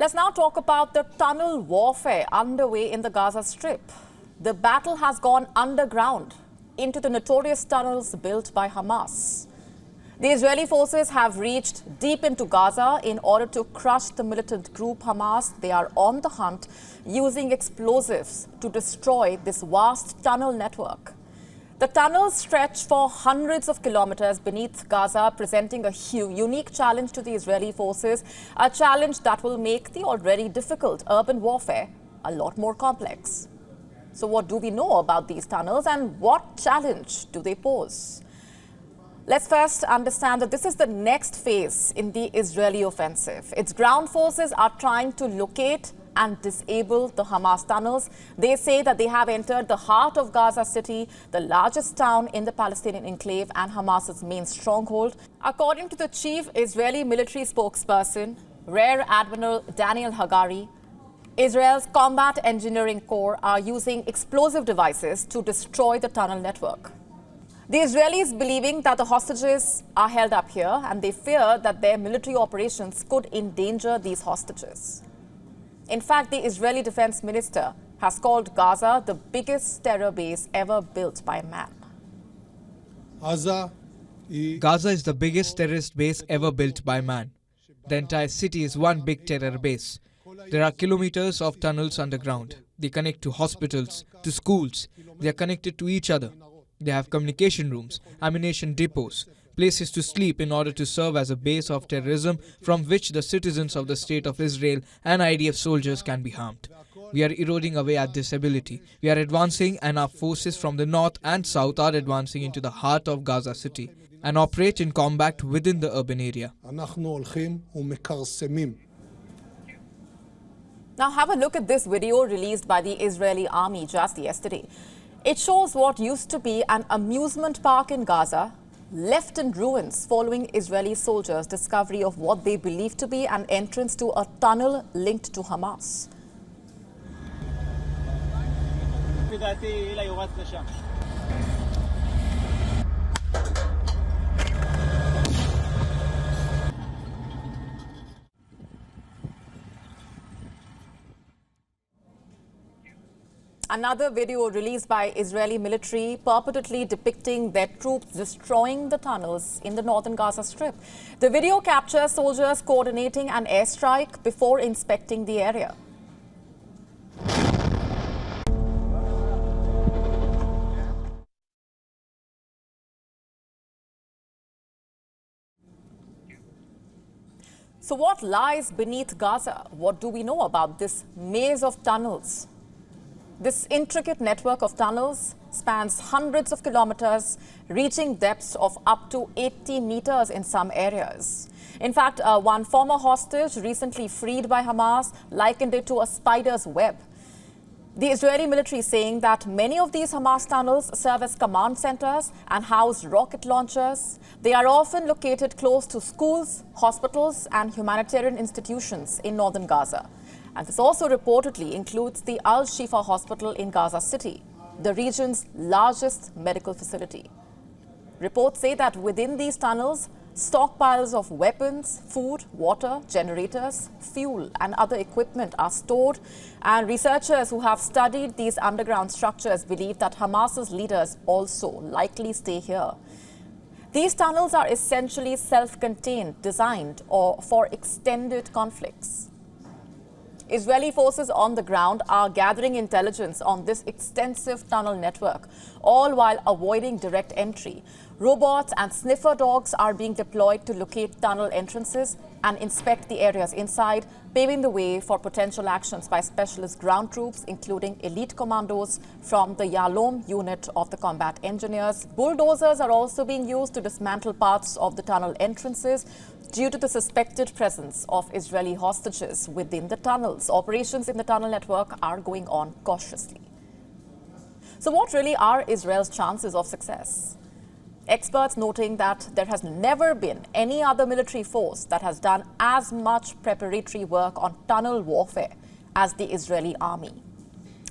Let's now talk about the tunnel warfare underway in the Gaza Strip. The battle has gone underground into the notorious tunnels built by Hamas. The Israeli forces have reached deep into Gaza in order to crush the militant group Hamas. They are on the hunt using explosives to destroy this vast tunnel network. The tunnels stretch for hundreds of kilometers beneath Gaza, presenting a unique challenge to the Israeli forces, a challenge that will make the already difficult urban warfare a lot more complex. So what do we know about these tunnels and what challenge do they pose? Let's first understand that this is the next phase in the Israeli offensive. Its ground forces are trying to locate and disable the Hamas tunnels. They say that they have entered the heart of Gaza City, the largest town in the Palestinian enclave and Hamas's main stronghold. According to the chief Israeli military spokesperson, Rear Admiral Daniel Hagari, Israel's Combat Engineering Corps are using explosive devices to destroy the tunnel network. The Israelis believing that the hostages are held up here and they fear that their military operations could endanger these hostages. In fact, the Israeli defense minister has called Gaza the biggest terror base ever built by man. Gaza is the biggest terrorist base ever built by man. The entire city is one big terror base. There are kilometers of tunnels underground. They connect to hospitals, to schools. They are connected to each other. They have communication rooms, ammunition depots, places to sleep in order to serve as a base of terrorism from which the citizens of the State of Israel and IDF soldiers can be harmed. We are eroding away at this ability. We are advancing and our forces from the north and south are advancing into the heart of Gaza City and operate in combat within the urban area. Now have a look at this video released by the Israeli army just yesterday. It shows what used to be an amusement park in Gaza, left in ruins following Israeli soldiers' discovery of what they believe to be an entrance to a tunnel linked to Hamas. Another video released by Israeli military purportedly depicting their troops destroying the tunnels in the northern Gaza Strip. The video captures soldiers coordinating an airstrike before inspecting the area. So what lies beneath Gaza? What do we know about this maze of tunnels? This intricate network of tunnels spans hundreds of kilometers, reaching depths of up to 80 meters in some areas. In fact, one former hostage recently freed by Hamas likened it to a spider's web. The Israeli military saying that many of these Hamas tunnels serve as command centers and house rocket launchers. They are often located close to schools, hospitals and humanitarian institutions in northern Gaza. And this also reportedly includes the Al-Shifa Hospital in Gaza City, the region's largest medical facility. Reports say that within these tunnels, stockpiles of weapons, food, water, generators, fuel and other equipment are stored. And researchers who have studied these underground structures believe that Hamas's leaders also likely stay here. These tunnels are essentially self-contained, designed for extended conflicts. Israeli forces on the ground are gathering intelligence on this extensive tunnel network, all while avoiding direct entry. Robots and sniffer dogs are being deployed to locate tunnel entrances and inspect the areas inside, paving the way for potential actions by specialist ground troops, including elite commandos from the Yalom unit of the combat engineers. Bulldozers are also being used to dismantle parts of the tunnel entrances due to the suspected presence of Israeli hostages within the tunnels. Operations in the tunnel network are going on cautiously. So what really are Israel's chances of success? Experts noting that there has never been any other military force that has done as much preparatory work on tunnel warfare as the Israeli army.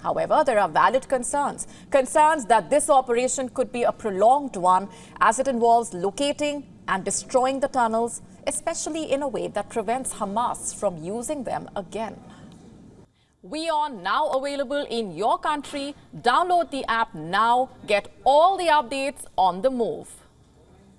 However, there are valid concerns that this operation could be a prolonged one as it involves locating and destroying the tunnels, especially in a way that prevents Hamas from using them again. WION now available in your country. Download the app now. Get all the updates on the move.